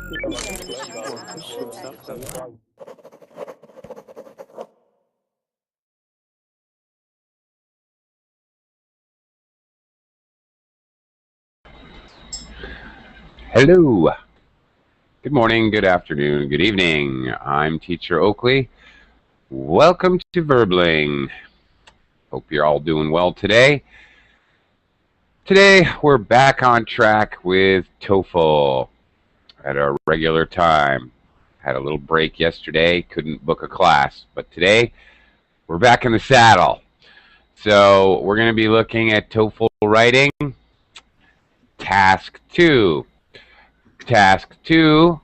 Hello. Good morning, good afternoon, good evening. I'm Teacher Oakley. Welcome to Verbling. Hope you're all doing well today. Today, we're back on track with TOEFL at our regular time. Had a little break yesterday, couldn't book a class, but today, we're back in the saddle. So, we're going to be looking at TOEFL writing, Task 2. Task 2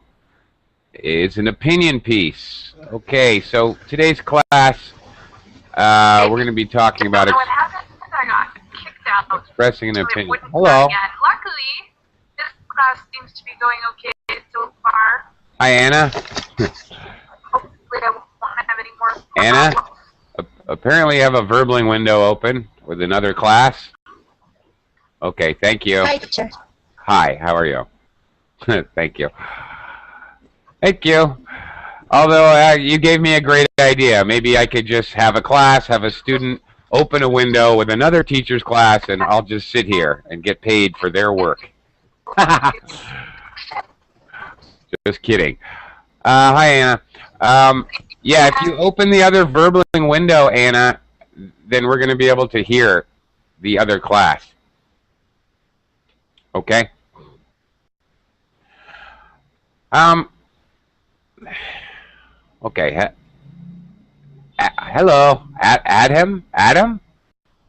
is an opinion piece. Okay, so today's class, we're going to be talking about what happened is I got kicked out. Expressing an opinion. Hello. Luckily, this class seems to be going okay so far. Hi, Anna. Hopefully I won't have any more. Anna, apparently you have a Verbling window open with another class. Okay, thank you. Hi, teacher. Hi, how are you? Thank you. Thank you. Although you gave me a great idea. Maybe I could just have a class, have a student open a window with another teacher's class, and I'll just sit here and get paid for their work. Just kidding. Hi, Anna. Yeah, if you open the other Verbling window, Anna, then we're going to be able to hear the other class. Okay? Okay. Hello. Adam? Adam?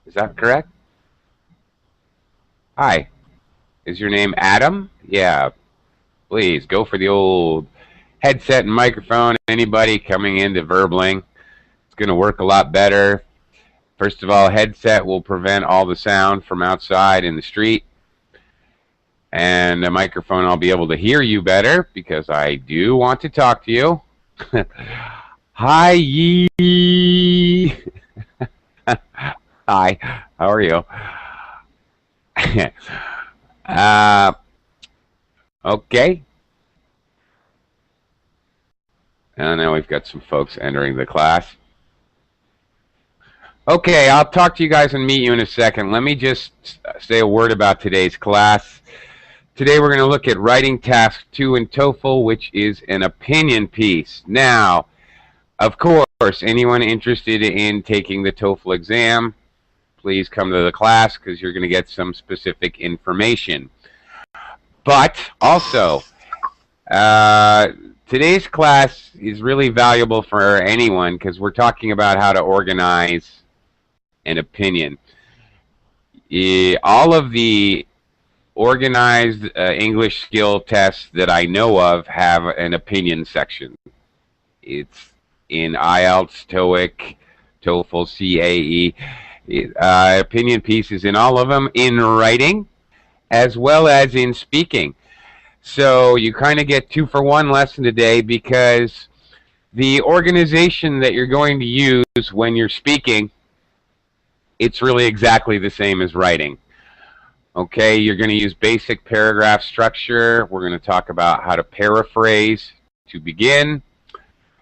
Is that correct? Hi. Is your name Adam? Yeah. Please, go for the old headset and microphone. Anybody coming into Verbling, it's going to work a lot better. First of all, headset will prevent all the sound from outside in the street. And the microphone, I'll be able to hear you better because I do want to talk to you. Hi, Yee. Hi, how are you? Okay. And now we've got some folks entering the class. Okay, I'll talk to you guys and meet you in a second. Let me just say a word about today's class. Today we're going to look at writing task 2 in TOEFL, which is an opinion piece. Now, of course, anyone interested in taking the TOEFL exam, please come to the class because you're going to get some specific information. But also, today's class is really valuable for anyone because we're talking about how to organize an opinion. All of the organized English skill tests that I know of have an opinion section. It's in Ielts, TOEIC, TOEFL, CAE. Opinion pieces in all of them, in writing as well as in speaking. So you kind of get 2-for-1 lesson today because the organization that you're going to use when you're speaking, it's really exactly the same as writing. Okay, you're going to use basic paragraph structure. We're going to talk about how to paraphrase to begin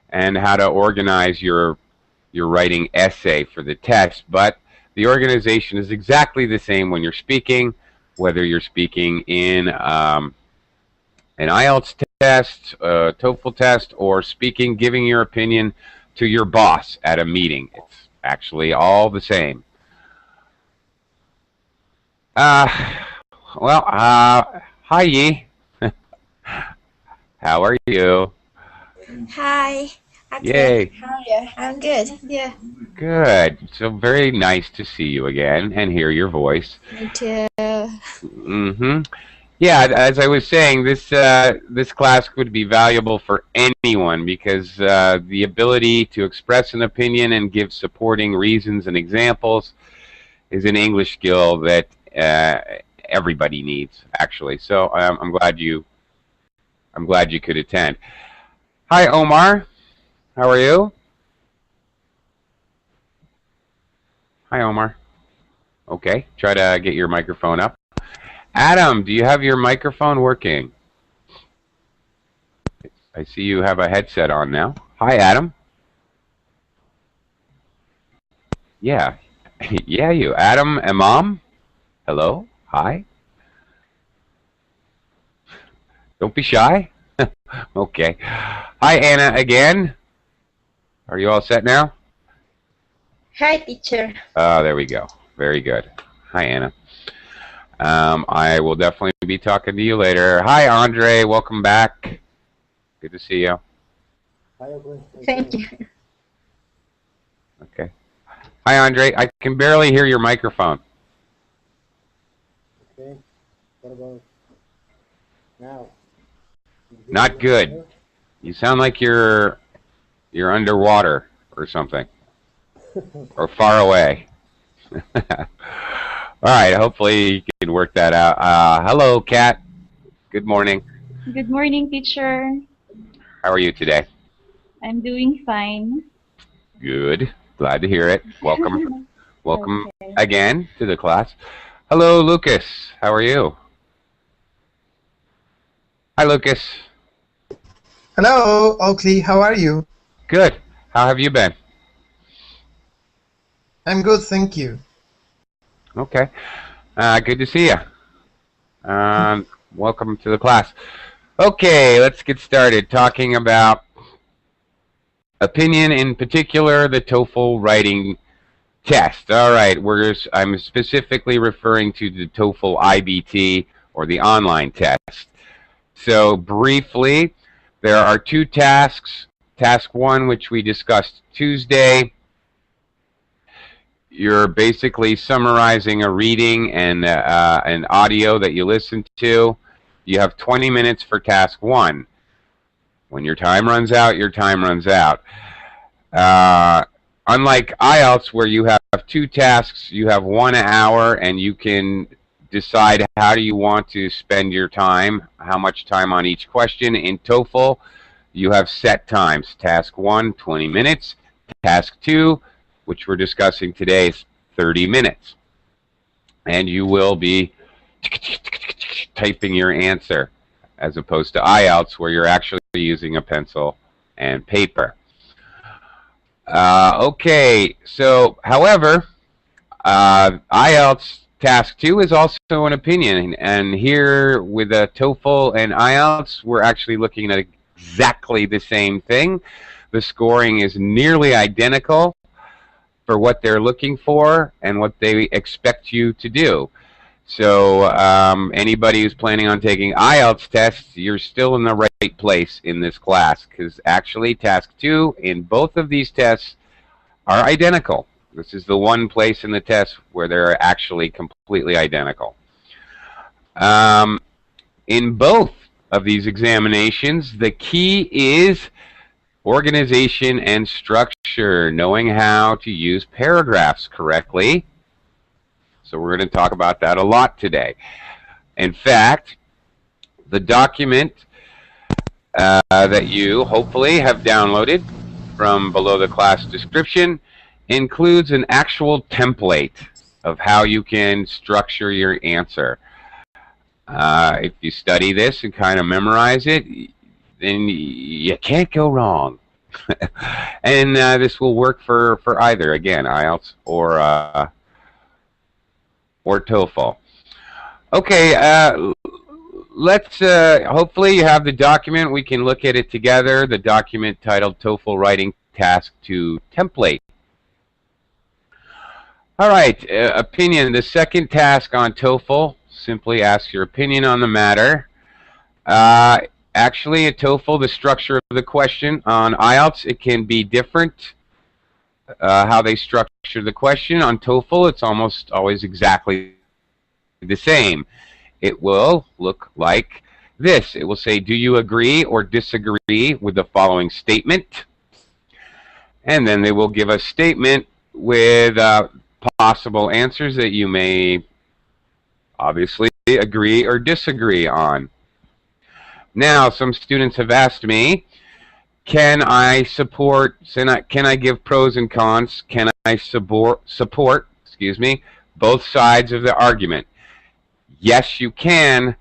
and how to organize your writing essay for the test. But the organization is exactly the same when you're speaking, whether you're speaking in an Ielts test, a TOEFL test, or speaking, giving your opinion to your boss at a meeting. It's actually all the same. Hi, Yi. How are you? Hi. Yay. How are you? I'm good. Yeah. Good. So very nice to see you again and hear your voice. Me too. Yeah, as I was saying, this class would be valuable for anyone because the ability to express an opinion and give supporting reasons and examples is an English skill that everybody needs, actually. So I'm glad you could attend. Hi, Omar. How are you? Hi, Omar. Okay, try to get your microphone up. Adam, do you have your microphone working? I see you have a headset on now. Hi, Adam. Yeah. Yeah, you. Adam and Mom? Hello? Hi? Don't be shy. Okay. Hi, Anna, again. Are you all set now? Hi, teacher. There we go. Very good. Hi, Anna. I will definitely be talking to you later. Hi, Andre. Welcome back. Good to see you. Hi, Oakley. Thank you. Okay. Hi, Andre. I can barely hear your microphone. Okay. What about now? Not good. You sound like you're underwater or something, or far away. All right. Hopefully you can work that out. Hello, Kat. Good morning. Good morning, teacher. How are you today? I'm doing fine. Good. Glad to hear it. Welcome. Welcome Okay. again to the class. Hello, Lucas. How are you? Hi, Lucas. Hello, Oakley. How are you? Good. How have you been? I'm good, thank you. Okay. Good to see you. Welcome to the class. Okay, let's get started talking about opinion, in particular the TOEFL writing test. All right, I'm specifically referring to the TOEFL IBT, or the online test. So briefly, there are two tasks. Task 1, which we discussed Tuesday. You're basically summarizing a reading and an audio that you listened to. You have 20 minutes for task 1. When your time runs out, your time runs out. Unlike Ielts, where you have two tasks, you have 1 hour, and you can decide how do you want to spend your time, how much time on each question. In TOEFL, you have set times. Task 1, 20 minutes. Task 2, which we're discussing today, is 30 minutes. And you will be typing your answer, as opposed to Ielts, where you're actually using a pencil and paper. Okay, so, however, Ielts Task 2 is also an opinion, and here with TOEFL and Ielts, we're actually looking at exactly the same thing. The scoring is nearly identical for what they're looking for and what they expect you to do. So anybody who's planning on taking Ielts tests, you're still in the right place in this class, because actually Task 2 in both of these tests are identical. This is the one place in the test where they're actually completely identical. In both of these examinations, the key is organization and structure, knowing how to use paragraphs correctly. So we're going to talk about that a lot today. In fact, the document that you hopefully have downloaded from below the class description includes an actual template of how you can structure your answer. If you study this and kind of memorize it, then you can't go wrong. And this will work for either, again, Ielts or TOEFL. Okay, let's hopefully you have the document. We can look at it together. The document titled TOEFL Writing Task 2 Template. All right, opinion. The second task on TOEFL, simply ask your opinion on the matter. Actually, at TOEFL, the structure of the question. On Ielts, it can be different, how they structure the question. On TOEFL, it's almost always exactly the same. It will look like this. It will say, do you agree or disagree with the following statement? And then they will give a statement with possible answers that you may obviously agree or disagree on. Now, some students have asked me, can I give pros and cons? Can I support, both sides of the argument? Yes, you can,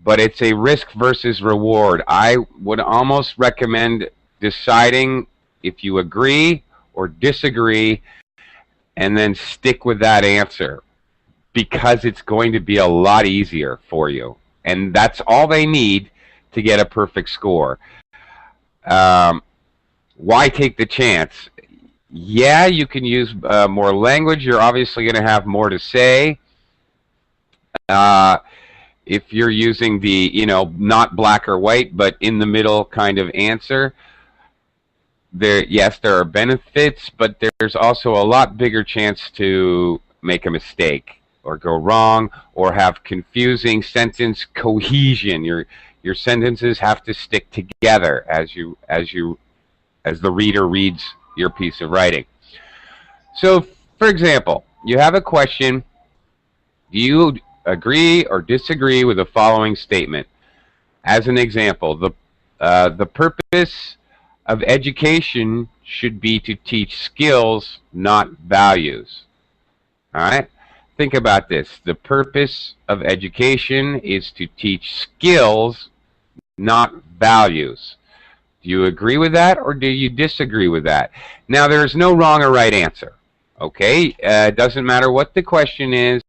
but it's a risk versus reward. I would almost recommend deciding if you agree or disagree and then stick with that answer, because it's going to be a lot easier for you. And that's all they need to get a perfect score. Why take the chance? Yeah, you can use more language. You're obviously going to have more to say. If you're using the, not black or white, but in the middle kind of answer, yes, there are benefits, but there's also a lot bigger chance to make a mistake or go wrong or have confusing sentence cohesion. Your sentences have to stick together as the reader reads your piece of writing. So, for example, you have a question. Do you agree or disagree with the following statement? As an example, the purpose of education should be to teach skills, not values. All right? Think about this. The purpose of education is to teach skills, not values. Do you agree with that, or do you disagree with that? Now, there's no wrong or right answer. Okay? It doesn't matter what the question is.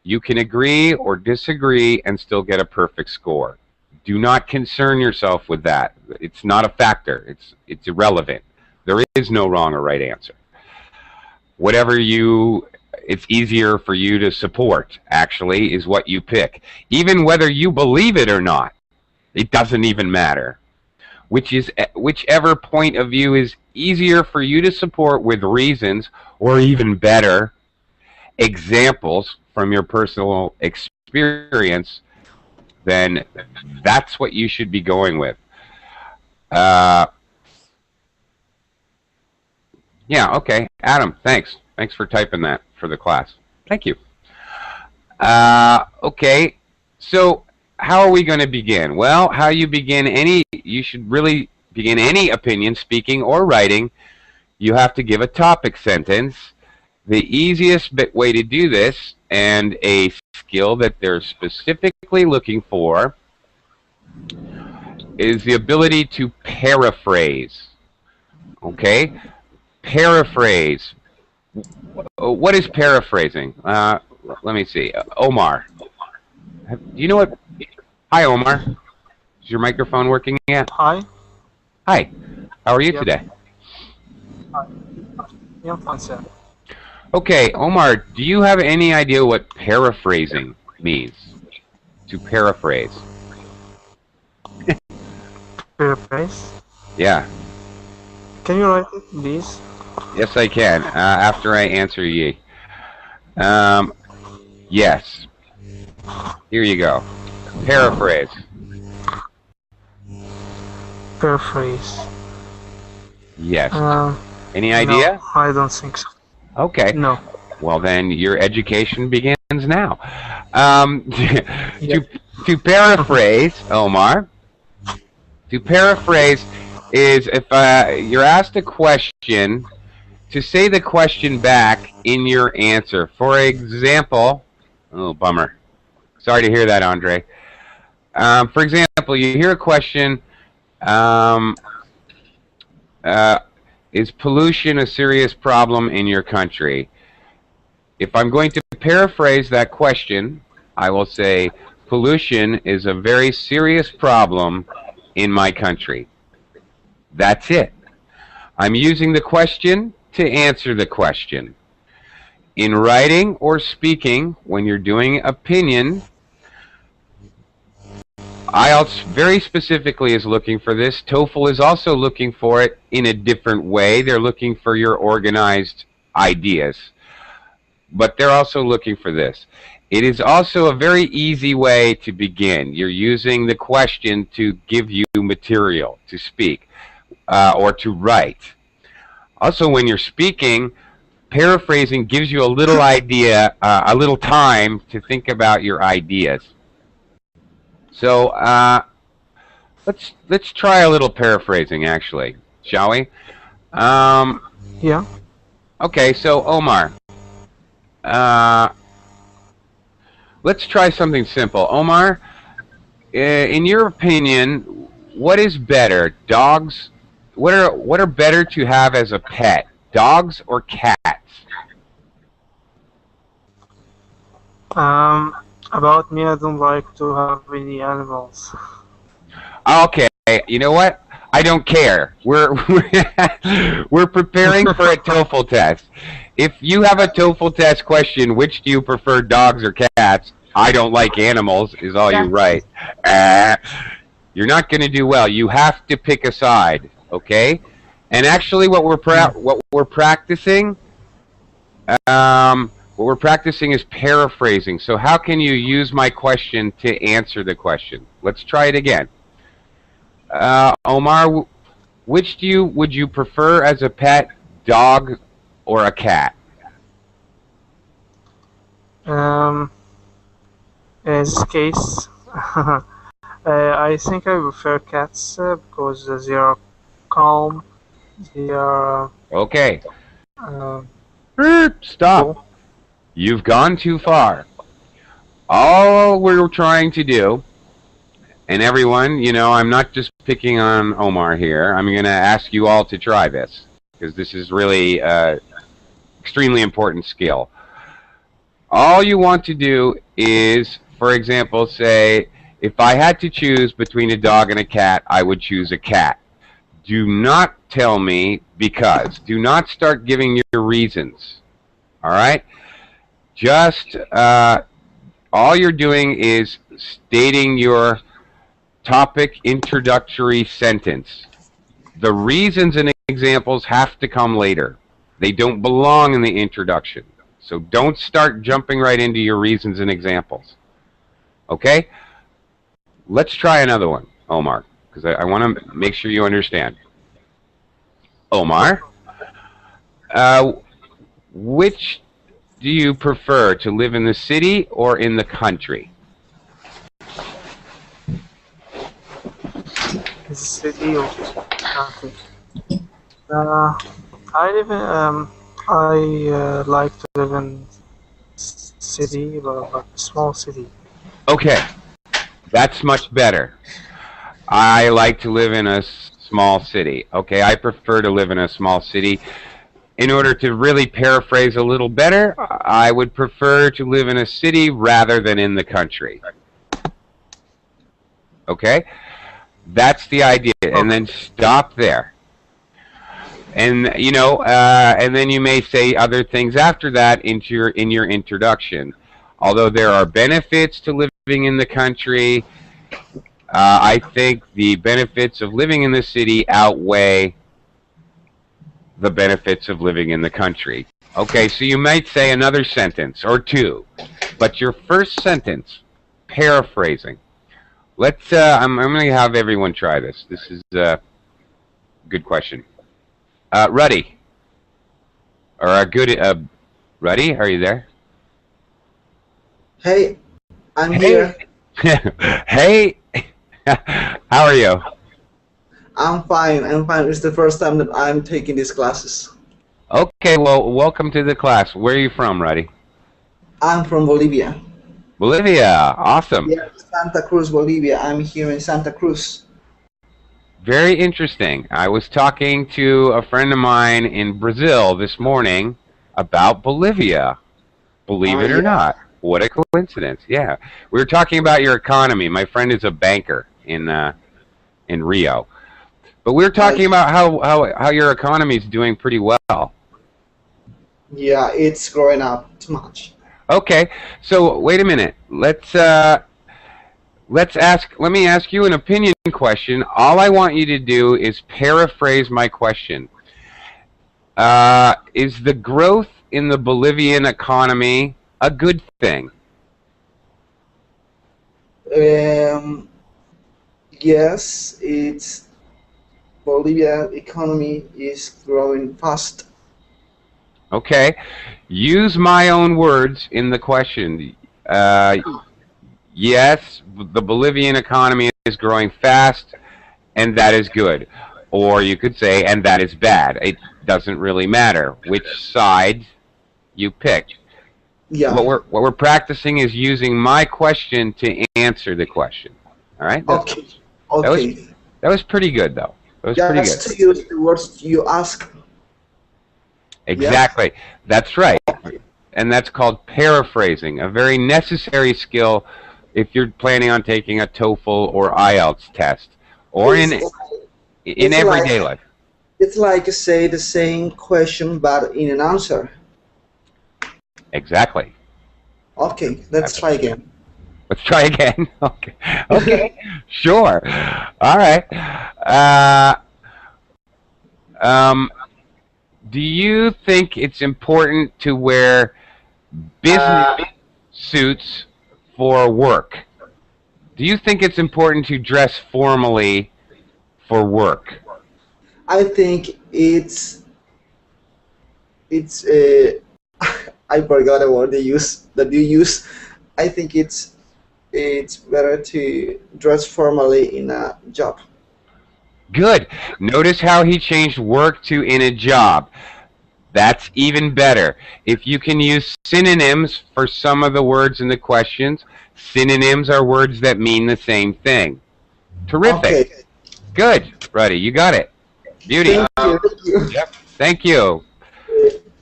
You can agree or disagree and still get a perfect score. Do not concern yourself with that. It's not a factor. It's irrelevant. There is no wrong or right answer. It's easier for you to support, actually, is what you pick. Even whether you believe it or not, it doesn't even matter. Whichever point of view is easier for you to support with reasons, or even better, examples from your personal experience, then that's what you should be going with. Yeah, okay. Adam, thanks. Thanks for typing that for the class. Thank you. Okay, so how are we going to begin? Well, you should really begin any opinion, speaking or writing. You have to give a topic sentence. The easiest way to do this, and a skill that they're specifically looking for, is the ability to paraphrase. Okay? Paraphrase. What is paraphrasing? Let me see. Omar. Do you know what? Hi, Omar. Is your microphone working yet? Hi. Hi. How are you today? Hi. Yeah, fine, sir. Okay, Omar, do you have any idea what paraphrasing means? To paraphrase. Paraphrase? Yeah. Can you write it, please? Yes, I can. After I answer ye. Yes. Here you go. Paraphrase. Paraphrase. Yes. Any idea? No, I don't think so. Okay. No. Well, then your education begins now. Yeah. To paraphrase, Omar, to paraphrase is if you're asked a question, to say the question back in your answer. For example, oh, bummer. Sorry to hear that, Andre. For example, you hear a question, is pollution a serious problem in your country? If I'm going to paraphrase that question, I will say, pollution is a very serious problem in my country. That's it. I'm using the question to answer the question. In writing or speaking, when you're doing opinion, Ielts very specifically is looking for this. TOEFL is also looking for it in a different way. They're looking for your organized ideas. But they're also looking for this. It is also a very easy way to begin. You're using the question to give you material to speak or to write. Also, when you're speaking, paraphrasing gives you a little idea, a little time to think about your ideas. So let's try a little paraphrasing, actually, shall we? Yeah. Okay, so Omar, let's try something simple. Omar, in your opinion, what is better? Dogs? What are better to have as a pet? Dogs or cats? About me, I don't like to have any animals. Okay, you know what? I don't care. We're preparing for a TOEFL test. If you have a TOEFL test question, which do you prefer, dogs or cats? I don't like animals, is all you write. You're not going to do well. You have to pick a side, okay? And actually, what we're practicing, is paraphrasing. So how can you use my question to answer the question? Let's try it again. Omar, which would you prefer as a pet, dog or a cat? In this case, I think I prefer cats because they are calm. They are. Okay. Uh, Stop. cool. You've gone too far. All we're trying to do, and everyone, you know, I'm not just picking on Omar here. I'm going to ask you all to try this because this is really extremely important skill. All you want to do is, for example, say, if I had to choose between a dog and a cat, I would choose a cat. Do not tell me because. Do not start giving your reasons. All right? Just all you're doing is stating your topic introductory sentence. The reasons and examples have to come later. They don't belong in the introduction. So don't start jumping right into your reasons and examples. Okay? Let's try another one, Omar, because I want to make sure you understand. Omar, which do you prefer, to live in the city or in the country? The city or country. I live in. I like to live in city, but a small city. Okay, that's much better. I like to live in a small city. Okay, I prefer to live in a small city. In order to really paraphrase a little better, I would prefer to live in a city rather than in the country. Okay? That's the idea. And then stop there. And, you know, and then you may say other things after that in your introduction. Although there are benefits to living in the country, I think the benefits of living in the city outweigh the benefits of living in the country. Okay, so you might say another sentence or two, but your first sentence, paraphrasing. Let's. I'm going to have everyone try this. This is a good question. Ruddy, or a good. Ruddy, are you there? Hey, I'm here. Hey, how are you? I'm fine. I'm fine. It's the first time that I'm taking these classes. Okay, well, welcome to the class. Where are you from, Ruddy? I'm from Bolivia. Bolivia, awesome. Yeah, Santa Cruz, Bolivia. I'm here in Santa Cruz. Very interesting. I was talking to a friend of mine in Brazil this morning about Bolivia. Believe it or not. What a coincidence. Yeah. We were talking about your economy. My friend is a banker in Rio. But we were talking about how your economy is doing pretty well. Yeah, it's growing up too much. Okay. So wait a minute. Let me ask you an opinion question. All I want you to do is paraphrase my question. Is the growth in the Bolivian economy a good thing? Yes, it's Bolivia economy is growing fast. Okay. Use my own words in the question. Yes, the Bolivian economy is growing fast, and that is good. Or you could say, and that is bad. It doesn't really matter which side you pick. Yeah. What we're practicing is using my question to answer the question. All right. Okay. That was Okay. that was pretty good though. That was pretty Just good. to use the words you ask. Exactly. That's right. And that's called paraphrasing, a very necessary skill if you're planning on taking a TOEFL or Ielts test, or in It's everyday like life. it's like say the same question but in an answer. Exactly. Okay, let's try again. Let's try again. Okay. Okay. Sure. All right. Do you think it's important to wear business suits for work? Do you think it's important to dress formally for work? I think it's I forgot a word that you use. I think it's better to dress formally in a job. Good. Notice how he changed work to in a job. That's even better. If you can use synonyms for some of the words in the questions, synonyms are words that mean the same thing. Terrific. Okay. Good, Ruddy. You got it. Beauty. Thank you. Yep. Thank you.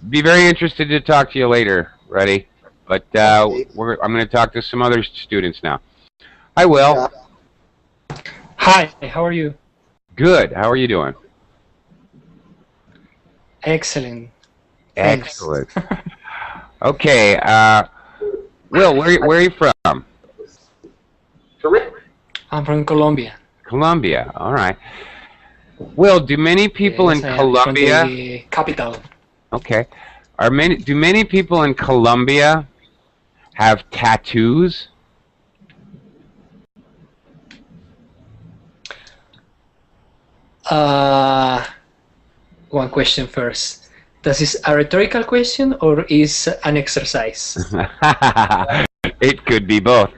Be very interested to talk to you later, Ruddy. But Okay. I'm going to talk to some other students now. Hi, Will. Yeah. Hi, how are you? Good. How are you doing? Excellent. Thanks. Excellent. Okay. Will, where are you from? I'm from Colombia. Colombia. All right. Will, do many people in Yes, I am Colombia? from the capital. Okay. Do many people in Colombia have tattoos? One question first. Does this a rhetorical question or is an exercise? It could be both.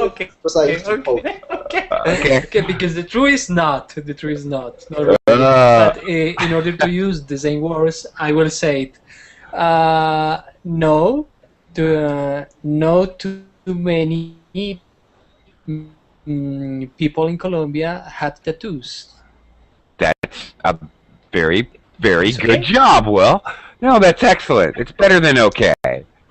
Okay. Precise. Okay, because the truth is not. The truth is not. Not really. But in order to use the same words, I will say it. No, not too many people in Colombia have tattoos. That's a very, very It's good okay? job, Will. No, that's excellent. It's better than okay.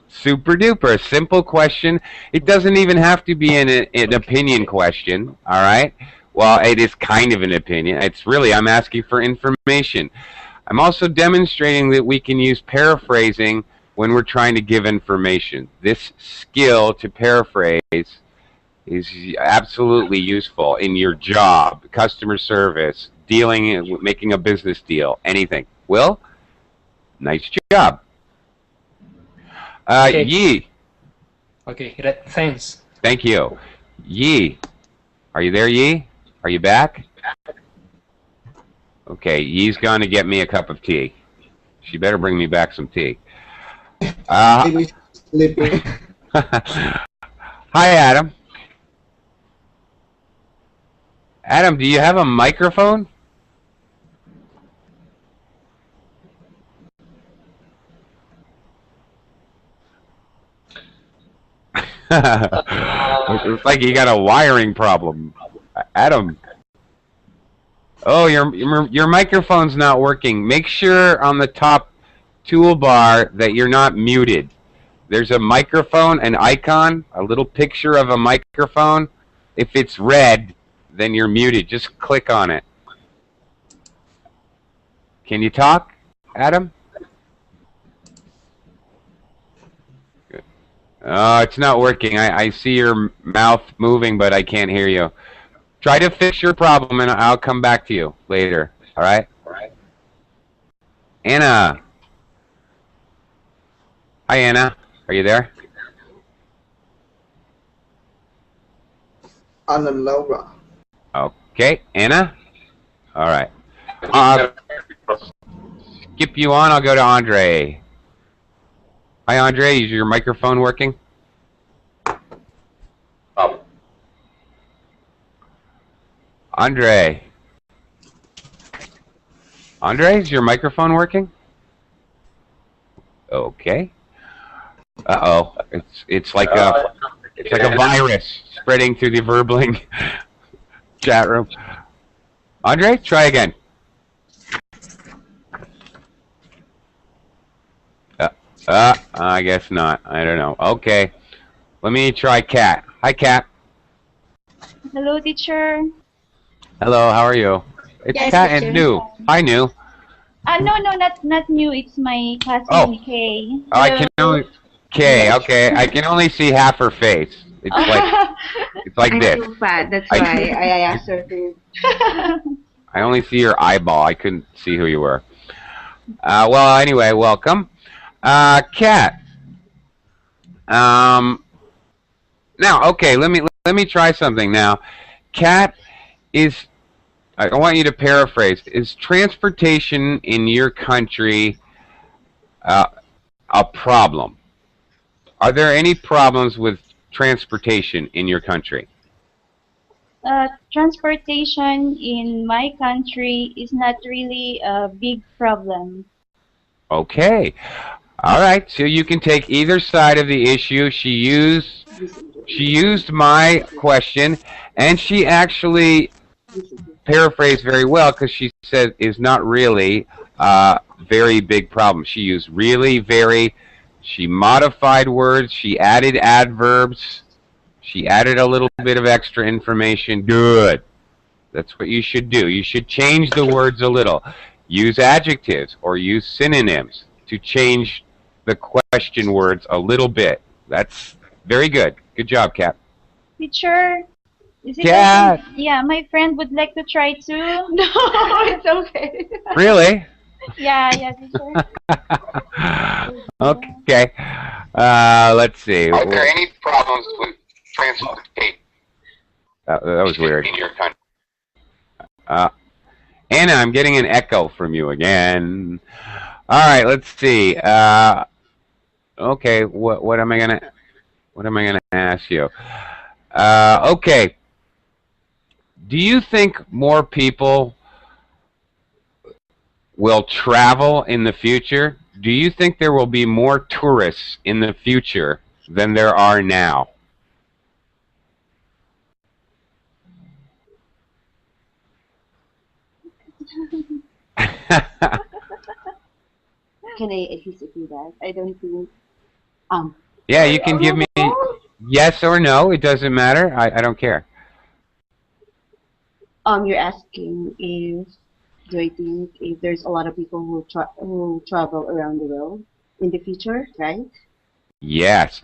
Super duper. Simple question. It doesn't even have to be an opinion question, all right? Well, it is kind of an opinion. It's really, I'm asking for information. I'm also demonstrating that we can use paraphrasing when we're trying to give information. This skill to paraphrase is absolutely useful in your job, customer service, dealing, making a business deal, anything. Will, nice job. Okay. Yi, Okay, thanks. thank you. Yi, are you there, Yi? Are you back? Okay, Yi's gone to get me a cup of tea. She better bring me back some tea. Maybe sleeping. Hi, Adam. Adam, do you have a microphone? It's like you got a wiring problem. Adam. Oh, your microphone's not working. Make sure on the top toolbar that you're not muted. There's a microphone, an icon, a little picture of a microphone. If it's red, then you're muted. Just click on it. Can you talk, Adam? Good. Oh, it's not working. I see your mouth moving, but I can't hear you. Try to fix your problem, and I'll come back to you later. All right? Anna. Hi, Anna. Are you there? Anna Laura. Okay, Anna? All right. Skip you on, I'll go to Andre. Hi, Andre. Is your microphone working? Andre. Andre, is your microphone working? Okay. Uh-oh. It's like It's like a virus spreading through the Verbling chat room. Andre, try again. I guess not. I don't know. Okay. Let me try Kat. Hi, Kat. Hello, teacher. Hello, how are you? It's Yes, Kat teacher. and New. Hi, New. No, not new. It's my classmate Kay. I can only... Okay, okay. I can only see half her face. It's like I'm this. too fat. That's why I asked her to. I only see your eyeball. I couldn't see who you were. Well, anyway, welcome. Kat. Now, okay, let me try something now. Kat, I want you to paraphrase. Is transportation in your country a problem? Are there any problems with transportation in your country? Transportation in my country is not really a big problem. Okay. All right. So you can take either side of the issue. She used my question, and she actually paraphrased very well because she said is not really a very big problem. She used really, very. She modified words. She added adverbs. She added a little bit of extra information. Good. That's what you should do. You should change the words a little. Use adjectives or use synonyms to change the question words a little bit. That's very good. Good job, Kat. Teacher, is it Kat. okay? Yeah, my friend would like to try too. No, it's okay. Really? Yeah, teacher. Okay. Let's see. Are there any problems with transportation That was weird. in your country? Anna, I'm getting an echo from you again. All right, let's see. Okay, what am I gonna ask you? Okay. Do you think more people will travel in the future? Do you think there will be more tourists in the future than there are now? Can I at least do that? I don't think. Yeah, you can give me yes or no. It doesn't matter. I don't care. You're asking if do I think if there's a lot of people who travel around the world in the future, right? Yes.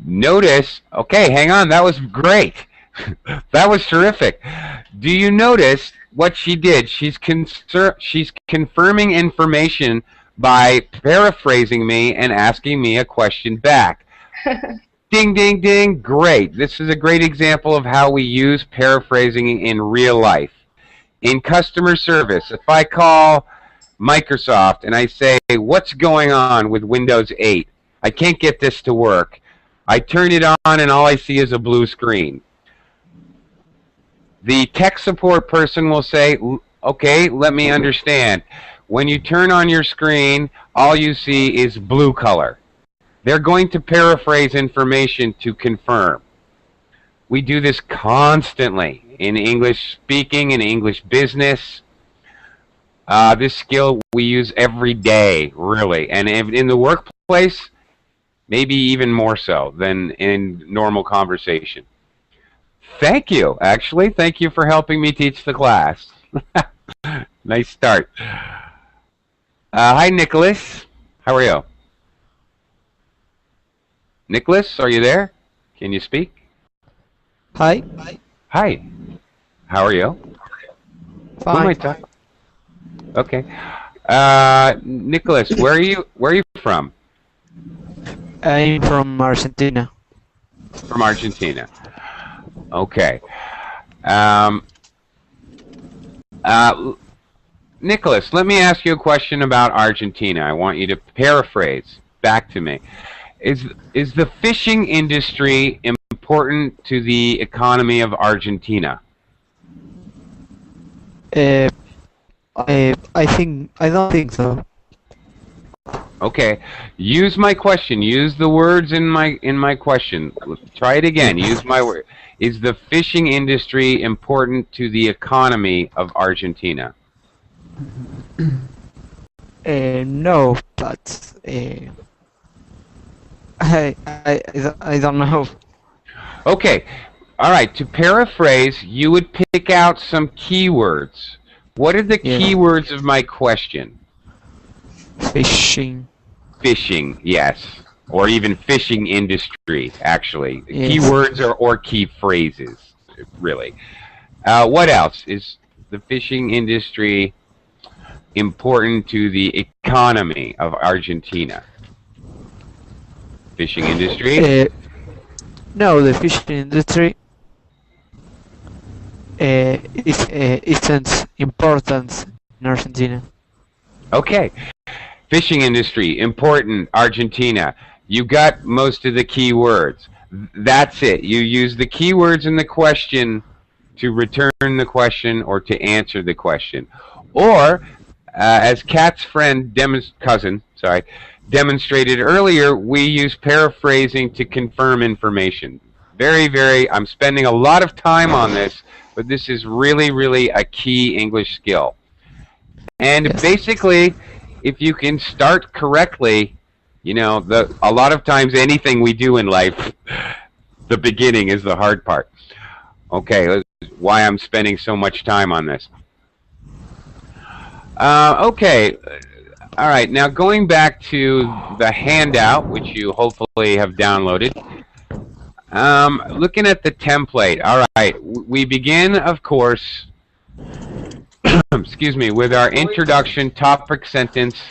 Notice, okay, hang on, that was great. That was terrific. Do you notice what she did? She's confirming information by paraphrasing me and asking me a question back. Ding, ding, ding. Great. This is a great example of how we use paraphrasing in real life. In customer service, if I call Microsoft and I say, what's going on with Windows 8? I can't get this to work. I turn it on and all I see is a blue screen. The tech support person will say, okay, let me understand. When you turn on your screen, all you see is blue color. They're going to paraphrase information to confirm. We do this constantly in English speaking, in English business. This skill we use every day, really. And in the workplace, maybe even more so than in normal conversation. Thank you, actually. Thank you for helping me teach the class. Nice start. Hi, Nicholas. How are you? Nicholas, are you there? Can you speak? Hi. Hi. How are you? Fine. Who am I talking? Okay. Nicholas, where are you from? I'm from Argentina. From Argentina. Okay. Nicholas, let me ask you a question about Argentina. I want you to paraphrase back to me. Is the fishing industry important to the economy of Argentina? I don't think so. Okay. Use my question. Use the words in my question. Try it again. Use my word. Is the fishing industry important to the economy of Argentina? No, but I don't know. Okay. All right. To paraphrase, you would pick out some keywords. What are the keywords of my question? Fishing. Fishing, yes. Or even fishing industry, actually. Yes. Keywords or key phrases, really. What else? Is the fishing industry important to the economy of Argentina? Fishing industry? No, the fishing industry isn't important in Argentina. Okay. Fishing industry, important, Argentina. You got most of the key words. That's it. You use the keywords in the question to return the question or to answer the question. Or, as Kat's friend, cousin, demonstrated earlier, we use paraphrasing to confirm information. I'm spending a lot of time on this, but this is really, really a key English skill. And basically, if you can start correctly, you know, a lot of times anything we do in life, the beginning is the hard part. Okay, that's why I'm spending so much time on this. Okay, all right, now going back to the handout, which you hopefully have downloaded, looking at the template, all right, we begin, of course, excuse me, with our introduction, topic, sentence,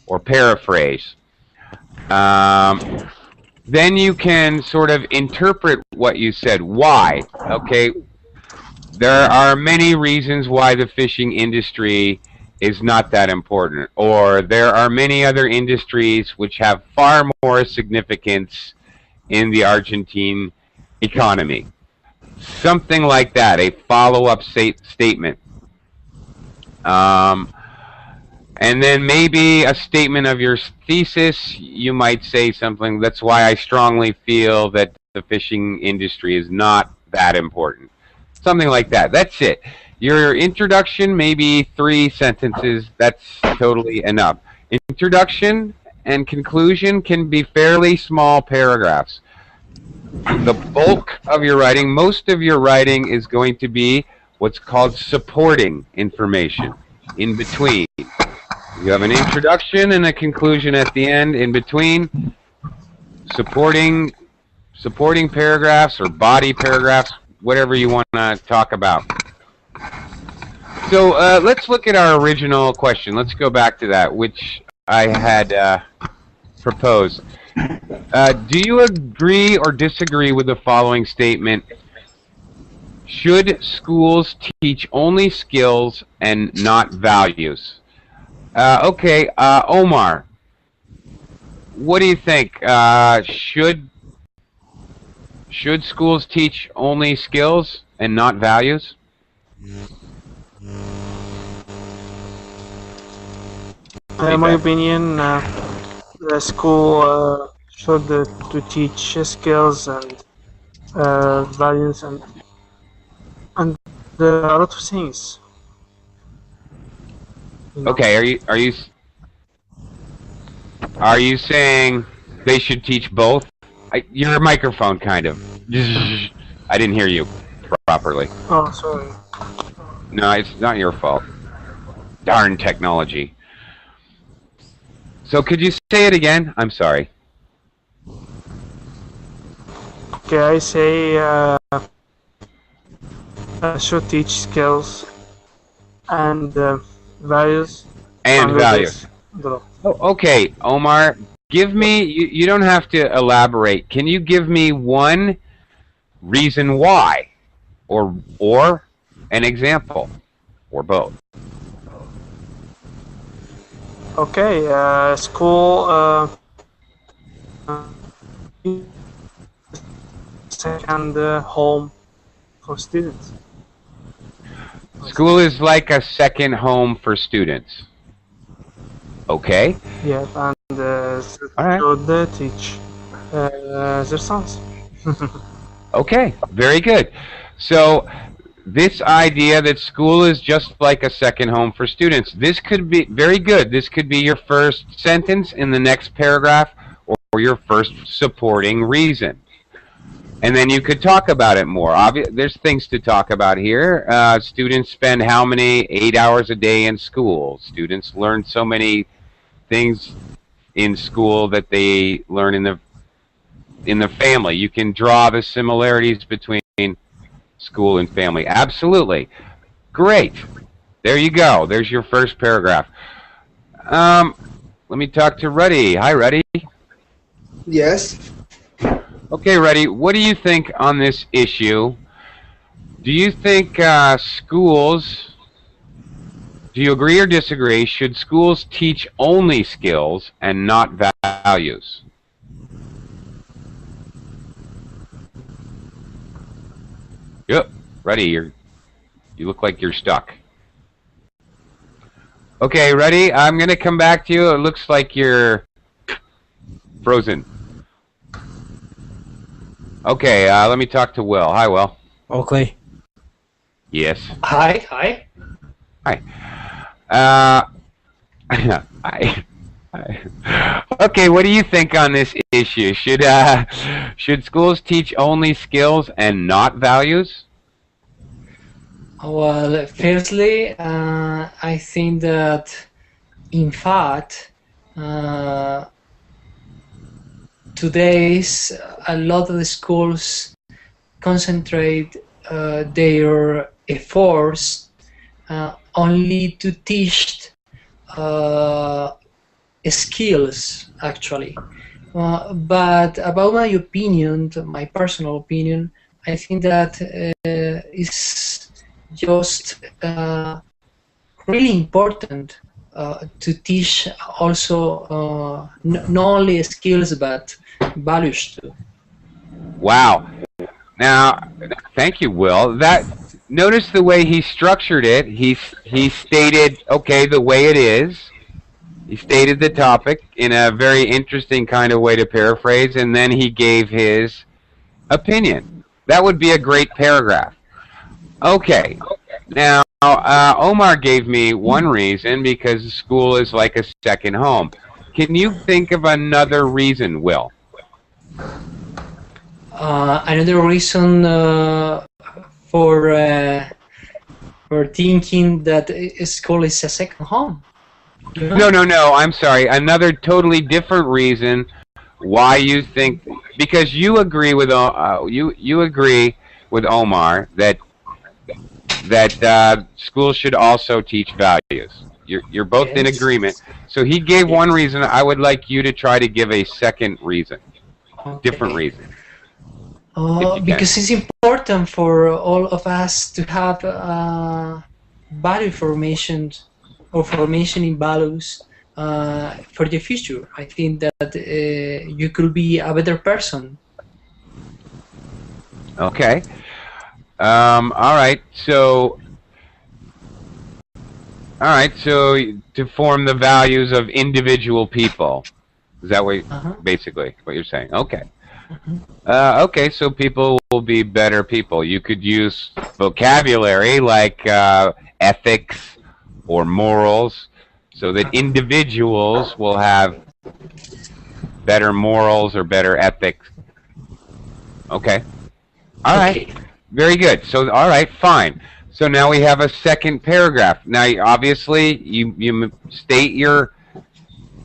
or paraphrase. Then you can sort of interpret what you said. Why? Okay, there are many reasons why the fishing industry is not that important, or there are many other industries which have far more significance in the Argentine economy. Something like that, a follow-up statement. And then maybe a statement of your thesis. You might say something, that's why I strongly feel that the fishing industry is not that important. Something like that. That's it. Your introduction, maybe 3 sentences, that's totally enough. Introduction and conclusion can be fairly small paragraphs. The bulk of your writing, most of your writing is going to be what's called supporting information, in between. You have an introduction and a conclusion at the end. In between, supporting paragraphs or body paragraphs, whatever you want to talk about. So let's look at our original question. Let's go back to that, which I had proposed. Do you agree or disagree with the following statement? Should schools teach only skills and not values? Okay, Omar, what do you think? Should schools teach only skills and not values? In my opinion, the school should to teach skills and values and there are a lot of things. Okay, are you saying they should teach both? Your microphone kind of. I didn't hear you properly. Oh, sorry. No, it's not your fault. Darn technology. So could you say it again? I'm sorry. Okay, I say should teach skills and values. And values. Oh, okay, Omar, give me, you don't have to elaborate. Can you give me one reason why? Or an example? Or both? Okay, school second home for students. School is like a second home for students. Okay? Yeah, All right. should teach their sons. Okay, very good. So this idea that school is just like a second home for students, this could be very good. This could be your first sentence in the next paragraph or your first supporting reason. And then you could talk about it more. There's things to talk about here. Students spend how many? 8 hours a day in school. Students learn so many things in school that they learn in the family. You can draw the similarities between school and family. Absolutely. Great. There you go. There's your first paragraph. Let me talk to Ruddy. Hi, Ruddy. Yes. Okay, Ruddy, what do you think on this issue? Do you think schools, do you agree or disagree, should schools teach only skills and not values? Yep, Ruddy, you look like you're stuck. Okay, Ruddy, I'm going to come back to you. It looks like you're frozen. Okay, let me talk to Will. Hi, Will. Oakley. Yes. Hi, hi. Hi. Hi. Okay, what do you think on this issue? Should schools teach only skills and not values? Well, firstly, I think that, in fact, today's a lot of the schools concentrate their efforts only to teach skills, actually. But about my opinion, my personal opinion, I think that is just really important to teach also not only skills but values too. Wow. Now, thank you, Will. Notice the way he structured it. He stated, okay, the way it is. He stated the topic in a very interesting kind of way to paraphrase, and then he gave his opinion. That would be a great paragraph. Okay. Now, Omar gave me one reason, because school is like a second home. Can you think of another reason, Will? Another reason for thinking that school is a second home. No. I'm sorry. Another totally different reason why you think, because you agree with you agree with Omar that schools should also teach values. You're both in agreement. So he gave one reason. I would like you to try to give a second reason, different reason. Because it's important for all of us to have value formation or formation in values for the future. I think that you could be a better person. Okay. All right. So to form the values of individual people, is that what basically what you're saying? Okay. Okay, so people will be better people. You could use vocabulary like ethics or morals, so that individuals will have better morals or better ethics. Okay. All right. Very good. So, all right, fine. So now we have a second paragraph. Now, obviously, you state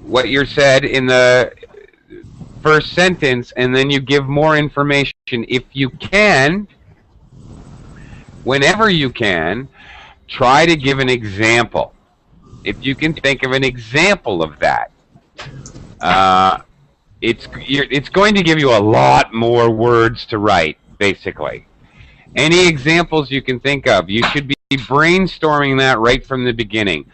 what you said in the first sentence, and then you give more information. If you can, whenever you can, try to give an example. If you can think of an example of that, it's going to give you a lot more words to write, basically. Any examples you can think of, you should be brainstorming that right from the beginning.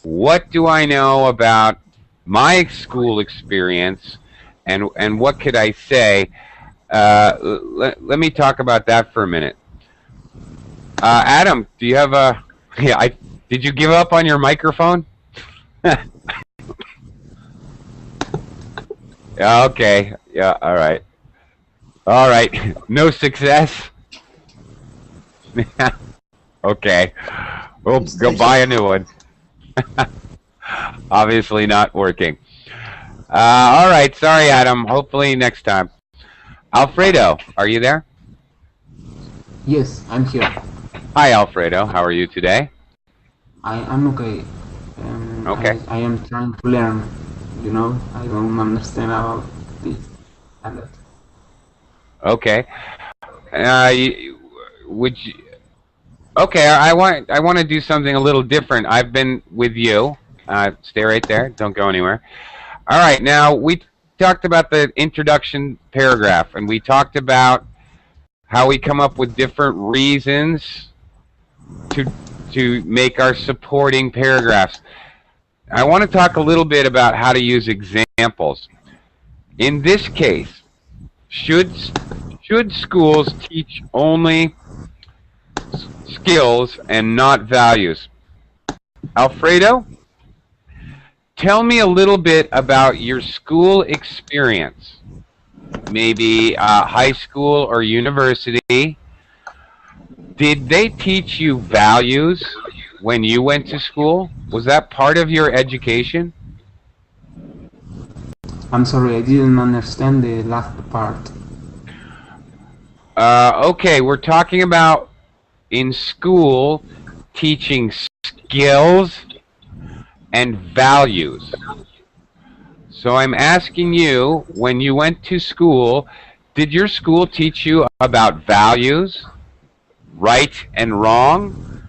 What do I know about my school experience, and what could I say? Let me talk about that for a minute. Adam, do you have a... Yeah, did you give up on your microphone? Okay. Yeah. All right. All right. No success. Okay. We'll go buy a new one. Obviously not working. All right. Sorry, Adam. Hopefully next time. Alfredo, are you there? Yes, I'm here. Hi, Alfredo. How are you today? I'm okay. Okay. I am trying to learn. You know, I don't understand about this and that. Okay. Would you? Okay. I want to do something a little different. I've been with you. Stay right there. Don't go anywhere. All right. Now we talked about the introduction paragraph, and we talked about how we come up with different reasons to make our supporting paragraphs. I want to talk a little bit about how to use examples. In this case, should schools teach only skills and not values? Alfredo, tell me a little bit about your school experience. Maybe high school or university. Did they teach you values when you went to school? Was that part of your education? I'm sorry, I didn't understand the last part. Okay, we're talking about in school teaching skills and values. So I'm asking you, when you went to school, did your school teach you about values, right and wrong,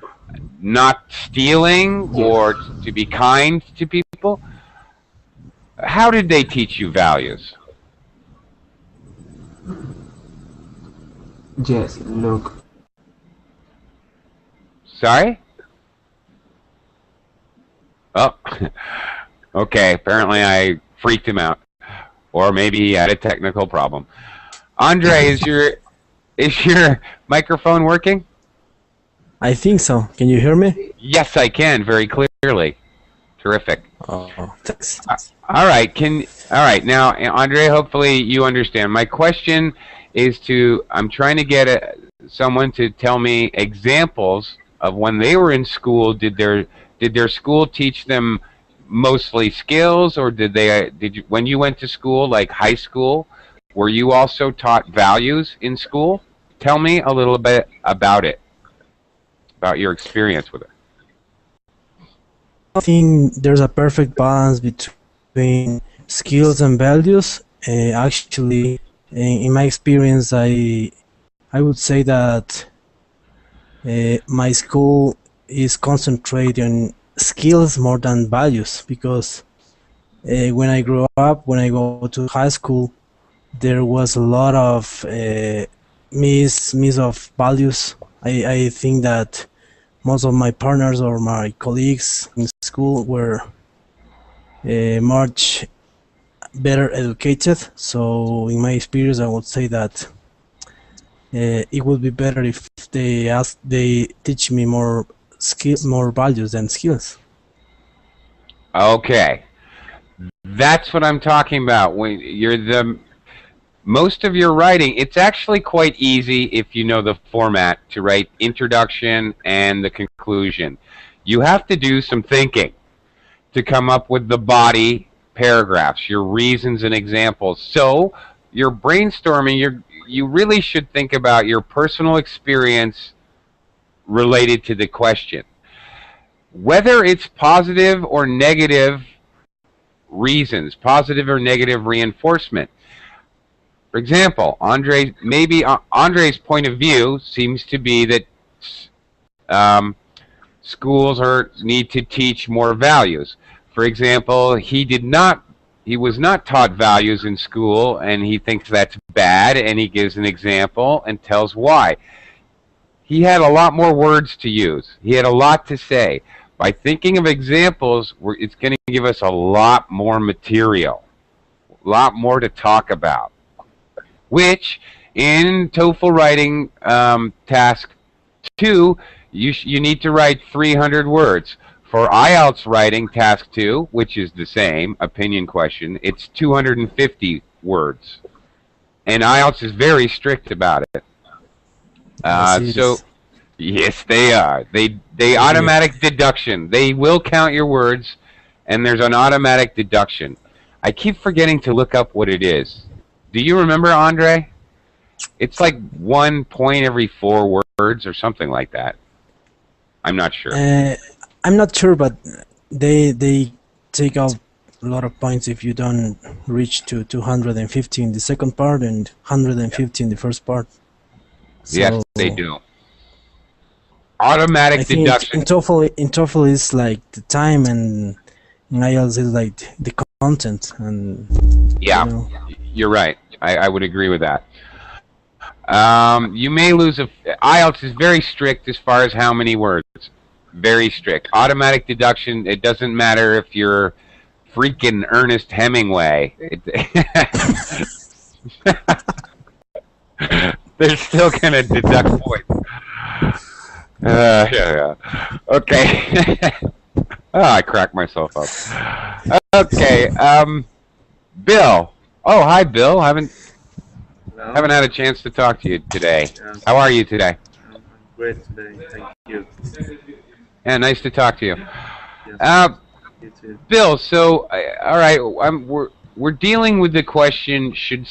not stealing, or to be kind to people? How did they teach you values? Yes, look. Sorry? Oh, okay. Apparently I freaked him out. Or maybe he had a technical problem. Andre, is your microphone working? I think so. Can you hear me? Yes, I can, very clearly. Terrific. Oh, thanks. All right. Now, Andre, hopefully you understand. My question is I'm trying to get someone to tell me examples of when they were in school. Did their school teach them mostly skills, or when you went to school, like high school, were you also taught values in school? Tell me a little bit about it, about your experience with it. I think there's a perfect balance between skills and values. Actually, in my experience, I would say that my school is concentrated on skills more than values, because when I grew up, when I go to high school, there was a lot of miss of values. I think that most of my partners or my colleagues in school were much better educated. So in my experience, I would say that it would be better if they teach me more values than skills. Okay, that's what I'm talking about. When most of your writing, it's actually quite easy if you know the format to write introduction and the conclusion. You have to do some thinking to come up with the body paragraphs, your reasons and examples. So you're brainstorming, you really should think about your personal experience related to the question. Whether it's positive or negative reasons, positive or negative reinforcement. For example, Andre's point of view seems to be that schools need to teach more values. For example, he was not taught values in school, and he thinks that's bad, and he gives an example and tells why. He had a lot more words to use. He had a lot to say. By thinking of examples, it's going to give us a lot more material, a lot more to talk about, which in TOEFL writing task 2, you need to write 300 words. For IELTS writing task 2, which is the same opinion question, it's 250 words. And IELTS is very strict about it. So, yes, they are. They automatic deduction. They will count your words, and there's an automatic deduction. I keep forgetting to look up what it is. Do you remember, Andre? It's like 1 point every 4 words or something like that. I'm not sure. I'm not sure, but they take out a lot of points if you don't reach to 250 in the second part and 150 in the first part. So Yes, they do. Automatic deduction. In TOEFL is like the time, and in IELTS is like the content. And Yeah, you know. You're right. I would agree with that. You may lose IELTS is very strict as far as how many words. Very strict. Automatic deduction. It doesn't matter if you're freaking Ernest Hemingway. They're still gonna deduct points. Yeah. Okay. Oh, I cracked myself up. Okay. Bill. Oh, hi, Bill. Haven't had a chance to talk to you today. How are you today? I'm great today. Thank you. Yeah, nice to talk to you. Yes. You too. Bill, so all right, we're dealing with the question: should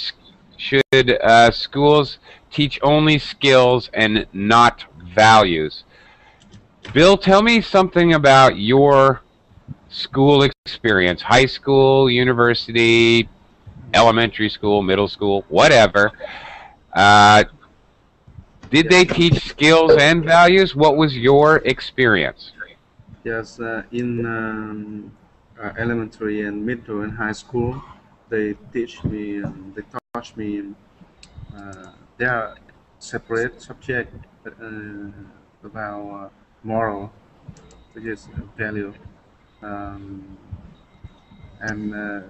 schools teach only skills and not values? Bill, tell me something about your school experience: high school, university, elementary school, middle school, whatever. Did they teach skills and values? What was your experience? Yes, in elementary and middle and high school, they teach me, they taught me. They are separate subject about moral, which is value, and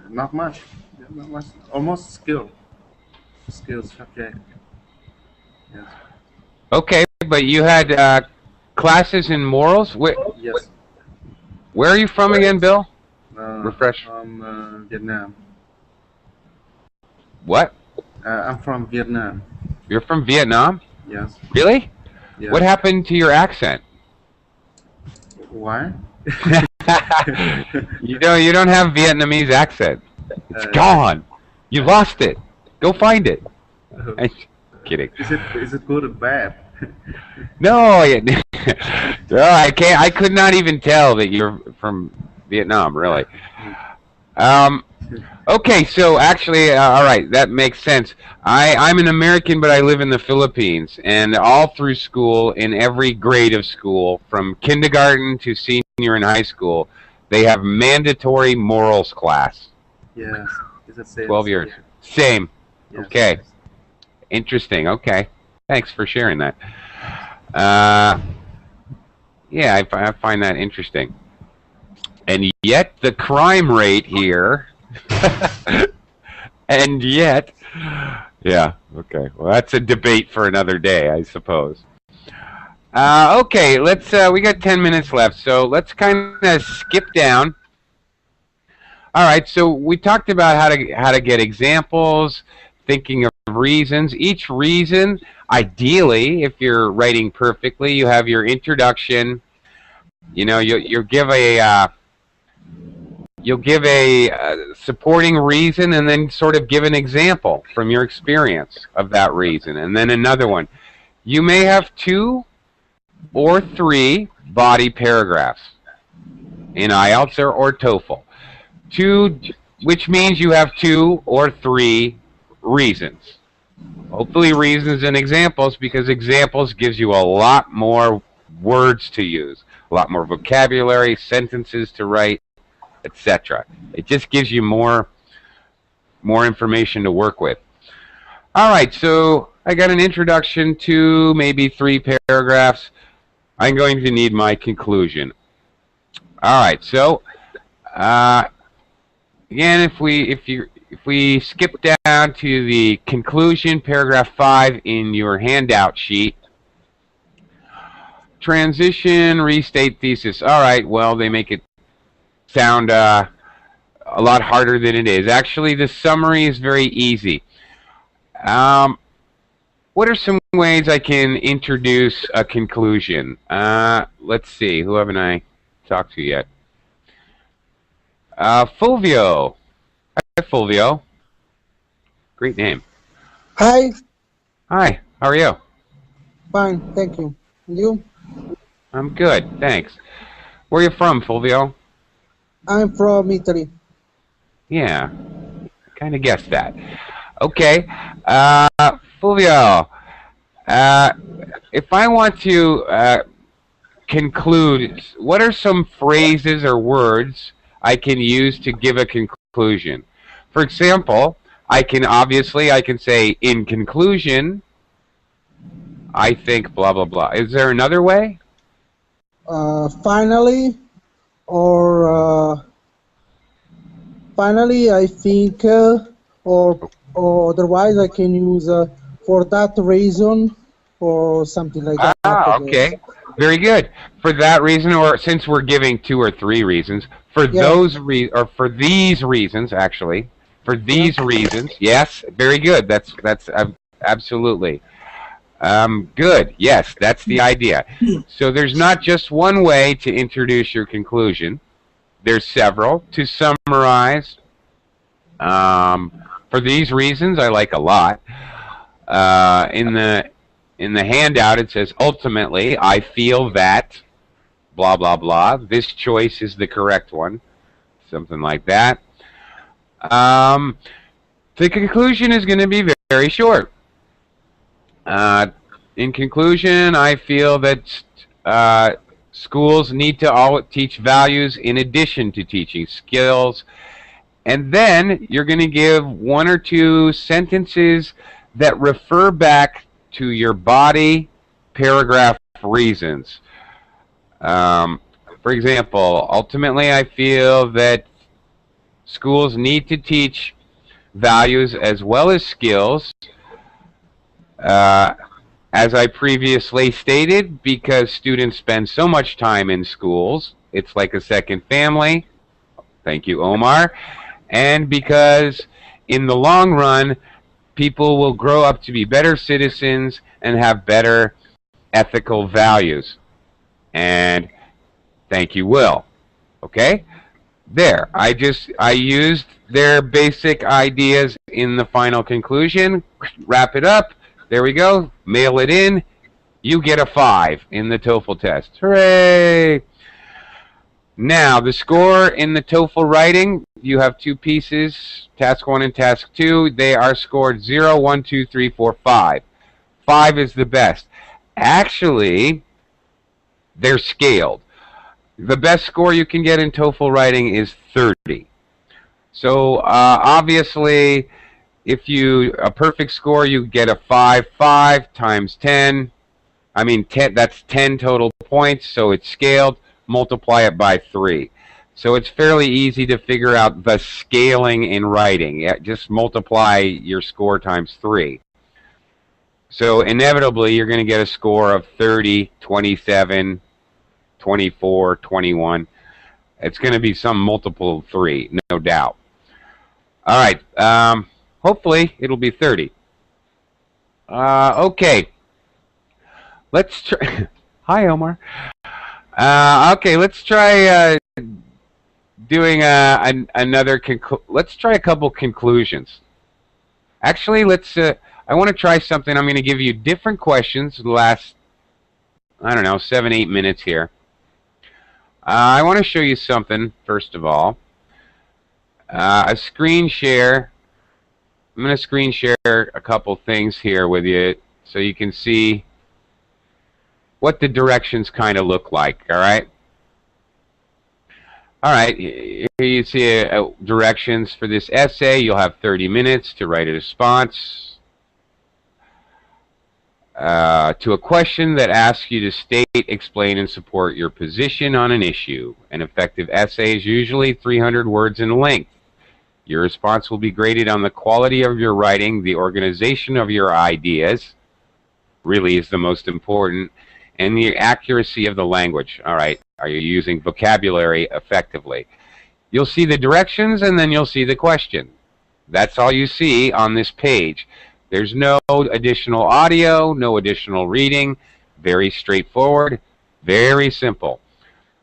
not much, almost skills subject. Yes. Okay, but you had classes in morals. Yes. Where are you from again, Bill? Refresh. From Vietnam. What? I'm from Vietnam. You're from Vietnam? Yes. Really? Yes. What happened to your accent? Why? You don't have Vietnamese accent. It's gone. You lost it. Go find it. I'm kidding. Is it good or bad? No, I can't. I could not even tell that you're from Vietnam. Really. Okay, so actually, all right, that makes sense. I'm an American, but I live in the Philippines, and all through school, in every grade of school, from kindergarten to senior in high school, they have mandatory morals class. Yes. Is it same? 12 years. Same. Yes. Okay. Interesting. Okay. Thanks for sharing that. Yeah, I find that interesting. And yet the crime rate here, and yet, yeah, okay. Well, that's a debate for another day, I suppose. Okay, let's. We got 10 minutes left, so let's kind of skip down. All right, so we talked about how to get examples, thinking of reasons. Each reason, ideally, if you're writing perfectly, you have your introduction. You know, you'll give a supporting reason, and then sort of give an example from your experience of that reason, and then another one. You may have 2 or 3 body paragraphs in IELTS or TOEFL. 2, which means you have 2 or 3 reasons. Hopefully reasons and examples, because examples gives you a lot more words to use, a lot more vocabulary, sentences to write, etc. It just gives you more information to work with. All right, so I got an introduction to maybe 3 paragraphs. I'm going to need my conclusion. All right, so again, if we skip down to the conclusion, paragraph 5 in your handout sheet, transition, restate thesis. All right, well, they make it sound a lot harder than it is. Actually, the summary is very easy. What are some ways I can introduce a conclusion? Let's see, who haven't I talked to yet? Fulvio. Hi, Fulvio. Great name. Hi. Hi, how are you? Fine, thank you. And you? I'm good, thanks. Where are you from, Fulvio? I'm from Italy. Yeah, I kind of guessed that. Okay, Fulvio, if I want to conclude, what are some phrases or words I can use to give a conclusion? For example, I can say, in conclusion, I think blah, blah, blah. Is there another way? Finally, or finally, I think, or otherwise I can use for that reason, or something like that. Okay. Very good. For that reason, or since we're giving 2 or 3 reasons, for for these reasons, actually, for these reasons, yes, very good. That's absolutely. Good. Yes, that's the idea. So there's not just one way to introduce your conclusion. There's several. To summarize, for these reasons, I like a lot. In the handout, it says, ultimately, I feel that blah, blah, blah. This choice is the correct one. Something like that. The conclusion is going to be very short. In conclusion, I feel that schools need to all teach values in addition to teaching skills. And then you're going to give 1 or 2 sentences that refer back to your body paragraph reasons. For example, ultimately I feel that schools need to teach values as well as skills, as I previously stated, because students spend so much time in schools, it's like a second family. Thank you, Omar. And because in the long run, people will grow up to be better citizens and have better ethical values. And thank you, Will. Okay? There. I used their basic ideas in the final conclusion. Wrap it up. There we go. Mail it in. You get a 5 in the TOEFL test. Hooray! Now, the score in the TOEFL writing, you have 2 pieces, Task 1 and Task 2. They are scored 0, 1, 2, 3, 4, 5. 5 is the best. Actually, they're scaled. The best score you can get in TOEFL writing is 30. So, obviously, if a perfect score, you get a 5. 5 times 10. I mean, 10, that's 10 total points, so it's scaled. Multiply it by 3. So it's fairly easy to figure out the scaling in writing. Just multiply your score times 3. So inevitably, you're going to get a score of 30, 27, 24, 21. It's going to be some multiple of 3, no doubt. All right. Hopefully, it'll be 30. Okay. Let's try. Hi, Omar. Okay, let's try doing another. Let's try a couple conclusions. Actually, I want to try something. I'm going to give you different questions. The last, I don't know, 7, 8 minutes here. I want to show you something first of all. A screen share. I'm going to screen share a couple things here with you so you can see what the directions kind of look like, all right? All right, here you see directions for this essay. You'll have 30 minutes to write a response to a question that asks you to state, explain, and support your position on an issue. An effective essay is usually 300 words in length. Your response will be graded on the quality of your writing, the organization of your ideas, really is the most important, and the accuracy of the language. All right, are you using vocabulary effectively? You'll see the directions, and then you'll see the question. That's all you see on this page. There's no additional audio, no additional reading. Very straightforward, very simple.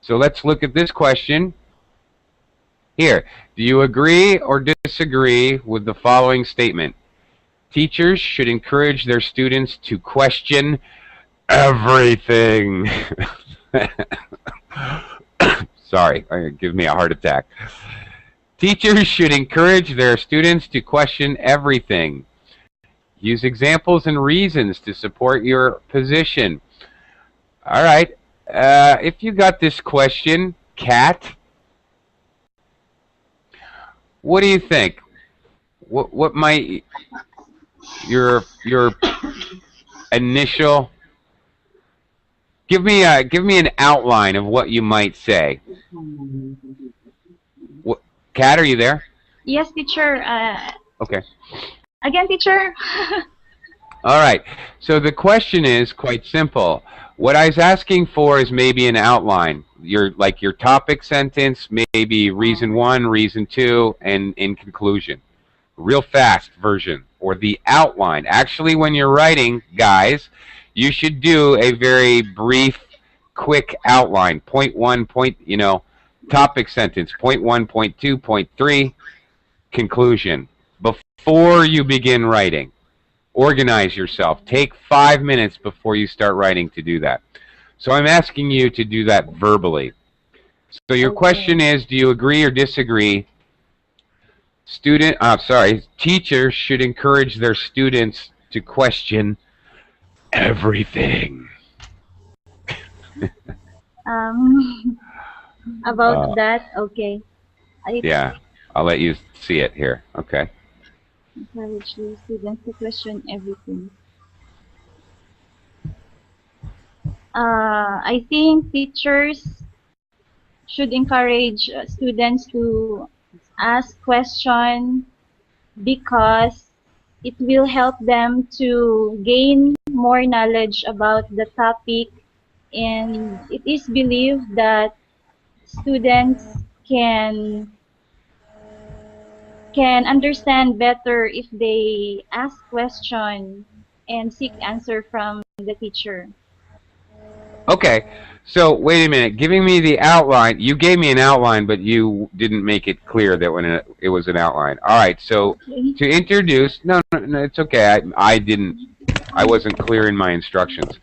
So let's look at this question. Here, do you agree or disagree with the following statement? Teachers should encourage their students to question everything. Sorry, it gives me a heart attack. Teachers should encourage their students to question everything. Use examples and reasons to support your position. All right, if you got this question, Kat, what do you think? What might your initial? Give me an outline of what you might say. What, Kat, are you there? Yes, teacher. Okay. Again, teacher. All right. So the question is quite simple. What I was asking for is maybe an outline. Your topic sentence, maybe reason 1, reason 2, and in conclusion. Real fast version, or the outline. Actually, when you're writing, guys, you should do a very brief, quick outline. Point 1, topic sentence. Point 1, point 2, point 3, conclusion. Before you begin writing, organize yourself. Take 5 minutes before you start writing to do that. So I'm asking you to do that verbally. So your question is, do you agree or disagree? Teachers should encourage their students to question everything. About that, okay. Yeah, I'll let you see it here. Okay. Encourage the students to question everything. I think teachers should encourage students to ask questions because it will help them to gain more knowledge about the topic, and it is believed that students can understand better if they ask questions and seek answer from the teacher. Okay, so wait a minute. Giving me the outline, you gave me an outline, but you didn't make it clear that when it was an outline. All right, so to introduce, no, it's okay. I wasn't clear in my instructions.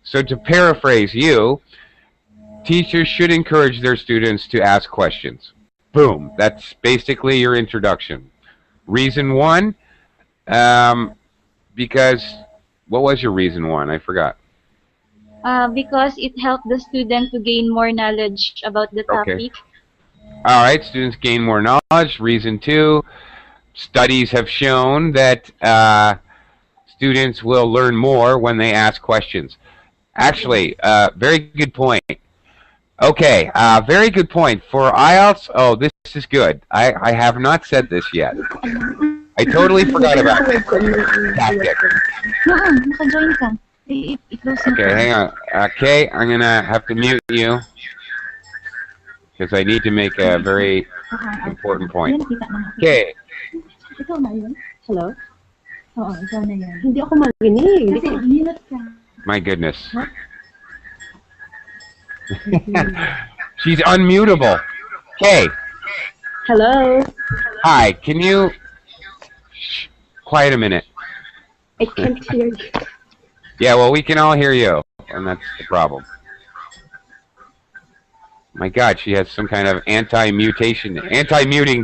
So to paraphrase you, teachers should encourage their students to ask questions. Boom, that's basically your introduction. Reason 1, because, what was your reason 1? I forgot. Because it helped the student to gain more knowledge about the topic. Okay. All right, students gain more knowledge. Reason 2, studies have shown that students will learn more when they ask questions. Actually, very good point. Okay, very good point. For IELTS, oh, this is good. I have not said this yet. I totally forgot about this tactic. Okay, hang on. Okay, I'm going to have to mute you because I need to make a very important point. Okay. Hello? Oo, ikaw na yan. Hindi ako marinig. Kasi minute ka. My goodness. She's unmutable. Okay. Hello? Hi, can you... Shh, quiet a minute. I can't hear you. Yeah, well, we can all hear you, and that's the problem. My God, she has some kind of anti-muting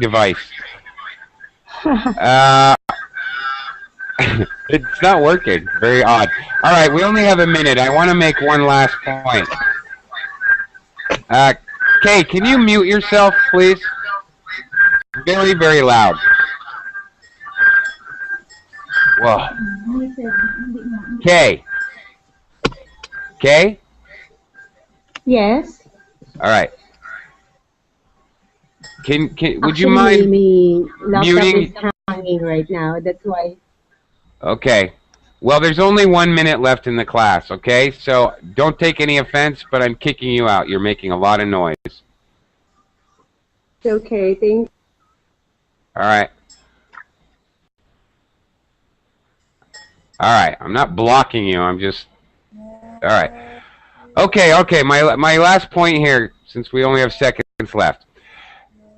device. It's not working. Very odd. All right, we only have a minute. I want to make one last point. Kay, can you mute yourself, please? Very, very loud. Whoa. Kay. Kay? Yes? All right. Would you Actually, mind my laptop muting? is hanging right now. That's why. Okay. Well, there's only 1 minute left in the class, okay? So don't take any offense, but I'm kicking you out. You're making a lot of noise. Okay, thanks. All right. All right. I'm not blocking you. I'm just... All right. Okay. My last point here, since we only have seconds left.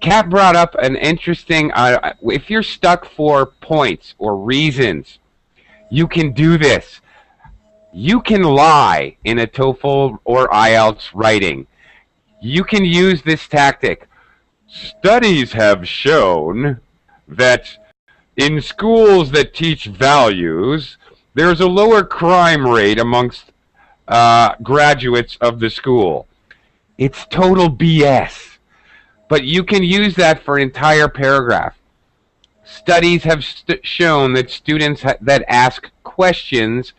Kat brought up an interesting... if you're stuck for points or reasons, you can do this. You can lie in a TOEFL or IELTS writing. You can use this tactic. Studies have shown that in schools that teach values, there's a lower crime rate amongst graduates of the school. It's total BS. But you can use that for an entire paragraph. Studies have shown that students that ask questions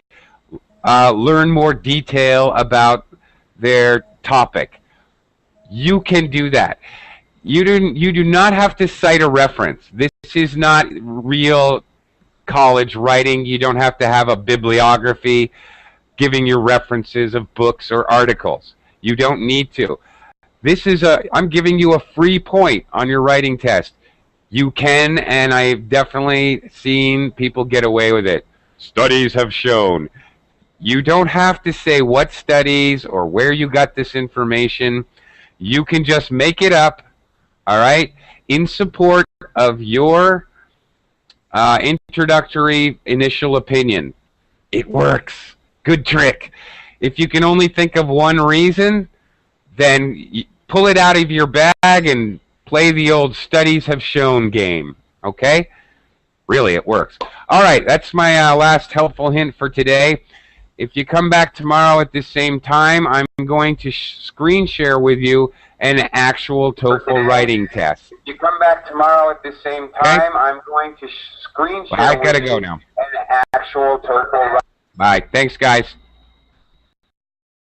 learn more detail about their topic. You can do that. You do not have to cite a reference. This is not real college writing. You don't have to have a bibliography giving you references of books or articles. You don't need to. This is I'm giving you a free point on your writing test. You can, and I've definitely seen people get away with it. Studies have shown. You don't have to say what studies or where you got this information. You can just make it up, all right, in support of your introductory initial opinion. It works. Good trick. If you can only think of one reason, then pull it out of your bag and play the old studies have shown game, okay? Really, it works. All right, that's my last helpful hint for today. If you come back tomorrow at the same time, I'm going to screen share with you an actual TOEFL writing test. If you come back tomorrow at the same time, I'm going to screen share I gotta go now. an actual TOEFL writing. Bye. Thanks, guys.